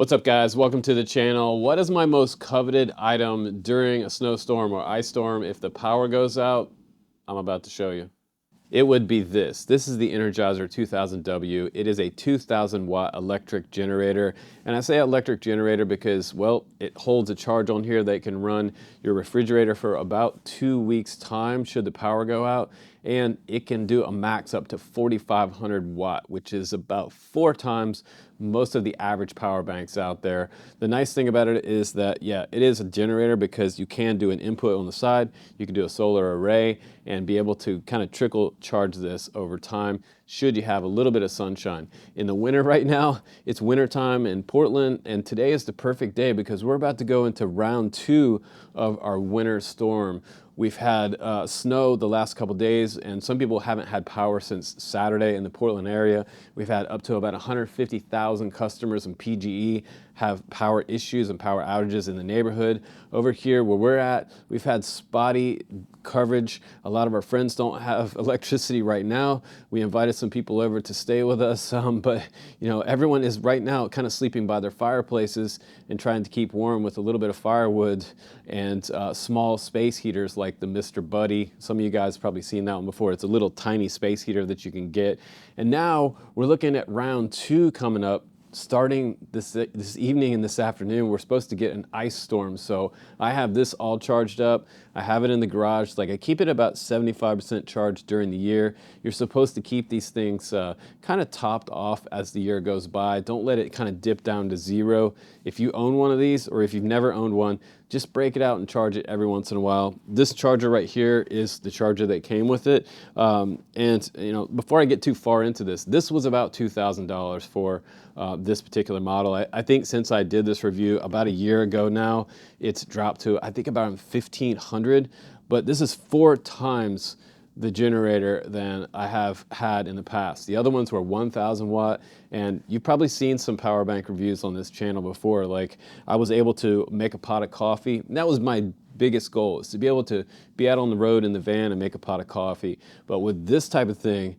What's up, guys? Welcome to the channel. What is my most coveted item during a snowstorm or ice storm if the power goes out? I'm about to show you. It would be this. This is the Energizer 2000W. It is a 2,000 watt electric generator. And I say electric generator because, well, it holds a charge on here that can run your refrigerator for about 2 weeks' time should the power go out. And it can do a max up to 4,500 watt, which is about 4 times most of the average power banks out there. The nice thing about it is that, yeah, it is a generator because you can do an input on the side, you can do a solar array, and be able to kind of trickle charge this over time should you have a little bit of sunshine. In the winter right now, it's wintertime in Portland, and today is the perfect day because we're about to go into round 2 of our winter storm. We've had snow the last couple days, and some people haven't had power since Saturday in the Portland area. We've had up to about 150,000 customers in PGE have power issues and power outages in the neighborhood. Over here where we're at, we've had spotty coverage. A lot of our friends don't have electricity right now. We invited some people over to stay with us, but you know, everyone is right now kind of sleeping by their fireplaces and trying to keep warm with a little bit of firewood and small space heaters like the Mr. Buddy. Some of you guys have probably seen that one before. It's a little tiny space heater that you can get. And now we're looking at round 2 coming up. Starting this evening and this afternoon, we're supposed to get an ice storm. So I have this all charged up. I have it in the garage. Like, I keep it about 75% charged during the year. You're supposed to keep these things kind of topped off as the year goes by. Don't let it kind of dip down to 0. If you own one of these, or if you've never owned one, just break it out and charge it every once in a while. This charger right here is the charger that came with it. And you know, before I get too far into this, this was about $2,000 for this particular model. I think since I did this review about a year ago now, it's dropped to, I think, about $1,500, but this is 4 times the generator than I have had in the past. The other ones were 1,000 watt, and you've probably seen some power bank reviews on this channel before. Like, I was able to make a pot of coffee. And that was my biggest goal, is to be able to be out on the road in the van and make a pot of coffee. But with this type of thing,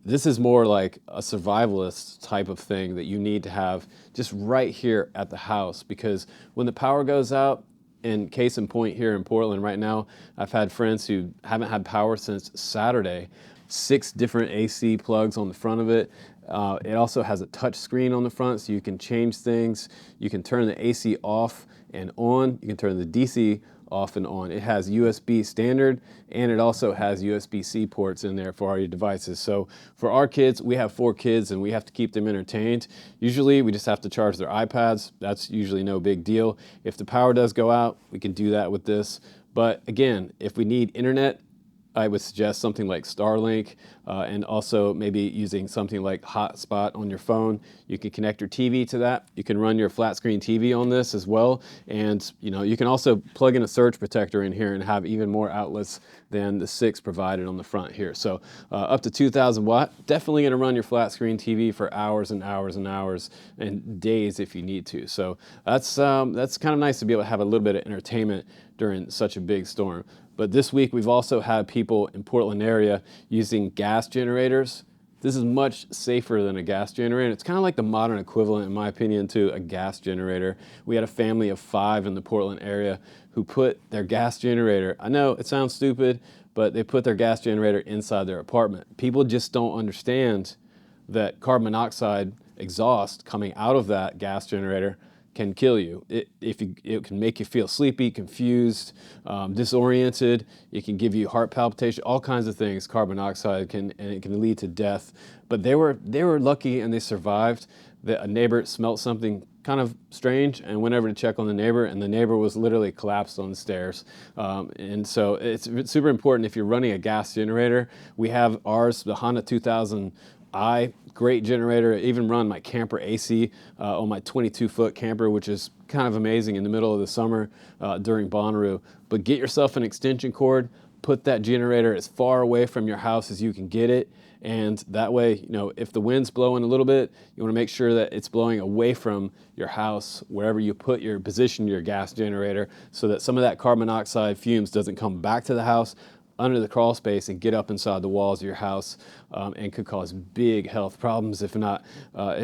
this is more like a survivalist type of thing that you need to have just right here at the house, because when the power goes out, and case in point here in Portland right now, I've had friends who haven't had power since Saturday. 6 different AC plugs on the front of it. It also has a touch screen on the front, so you can change things. You can turn the AC off and on. You can turn the DC off and on. It has USB standard, and it also has USB-C ports in there for all your devices. So for our kids, we have 4 kids and we have to keep them entertained. Usually we just have to charge their iPads. That's usually no big deal. If the power does go out, we can do that with this. But again, if we need internet, I would suggest something like Starlink, and also maybe using something like Hotspot on your phone. You can connect your TV to that. You can run your flat screen TV on this as well. And you know, you can also plug in a surge protector in here and have even more outlets than the 6 provided on the front here. So up to 2,000 watt, definitely gonna run your flat screen TV for hours and hours and hours and days if you need to. So that's kind of nice to be able to have a little bit of entertainment during such a big storm. But this week we've also had people in Portland area using gas generators. This is much safer than a gas generator. It's kind of like the modern equivalent, in my opinion, to a gas generator. We had a family of 5 in the Portland area who put their gas generator, I know it sounds stupid, but they put their gas generator inside their apartment. People just don't understand that carbon monoxide exhaust coming out of that gas generator can kill you. It can make you feel sleepy, confused, disoriented. It can give you heart palpitation, all kinds of things. Carbon monoxide and it can lead to death. But they were lucky and they survived. A neighbor smelled something kind of strange and went over to check on the neighbor, and the neighbor was literally collapsed on the stairs. And so it's super important if you're running a gas generator. We have ours, the Honda 2000i, great generator. I even run my camper AC on my 22-foot camper, which is kind of amazing in the middle of the summer during Bonnaroo. But get yourself an extension cord, put that generator as far away from your house as you can get it, and that way, you know, if the wind's blowing a little bit, you want to make sure that it's blowing away from your house, wherever you position your gas generator, so that some of that carbon monoxide fumes doesn't come back to the house, under the crawl space and get up inside the walls of your house, and could cause big health problems, if not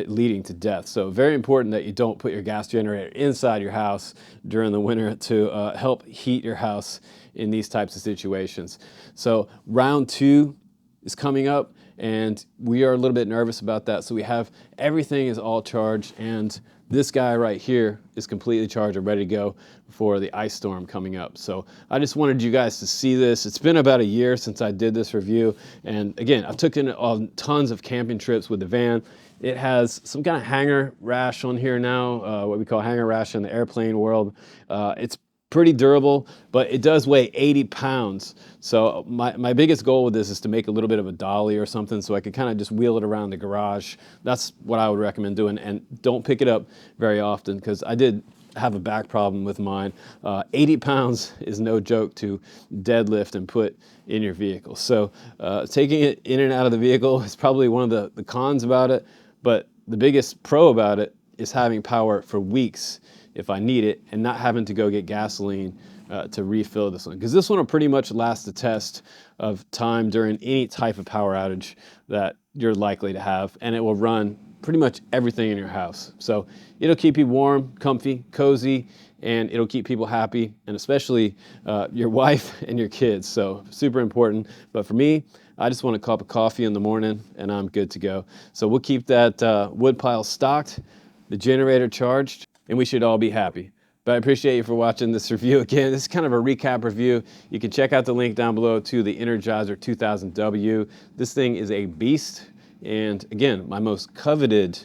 leading to death. So very important that you don't put your gas generator inside your house during the winter to help heat your house in these types of situations. So round 2 is coming up, and we are a little bit nervous about that. So we have everything is all charged, and this guy right here is completely charged and ready to go for the ice storm coming up. So I just wanted you guys to see this. It's been about a year since I did this review, and again, I've taken it on tons of camping trips with the van. It has some kind of hanger rash on here now, what we call hanger rash in the airplane world. It's pretty durable, but it does weigh 80 pounds. So my biggest goal with this is to make a little bit of a dolly or something so I could kind of just wheel it around the garage. That's what I would recommend doing, and don't pick it up very often because I did have a back problem with mine. 80 pounds is no joke to deadlift and put in your vehicle. So taking it in and out of the vehicle is probably one of the cons about it, but the biggest pro about it is having power for weeks if I need it, and not having to go get gasoline to refill this one. Because this one will pretty much last the test of time during any type of power outage that you're likely to have, and it will run pretty much everything in your house. So it'll keep you warm, comfy, cozy, and it'll keep people happy, and especially your wife and your kids. So super important. But for me, I just want a cup of coffee in the morning, and I'm good to go. So we'll keep that wood pile stocked, the generator charged, and we should all be happy. But I appreciate you for watching this review. Again, this is kind of a recap review. You can check out the link down below to the Energizer 2000W. This thing is a beast. And again, my most coveted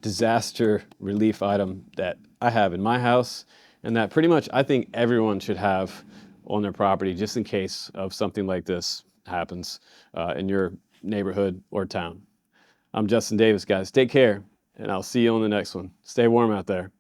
disaster relief item that I have in my house, and that pretty much I think everyone should have on their property just in case of something like this happens in your neighborhood or town. I'm Justin Davis, guys. Take care, and I'll see you on the next one. Stay warm out there.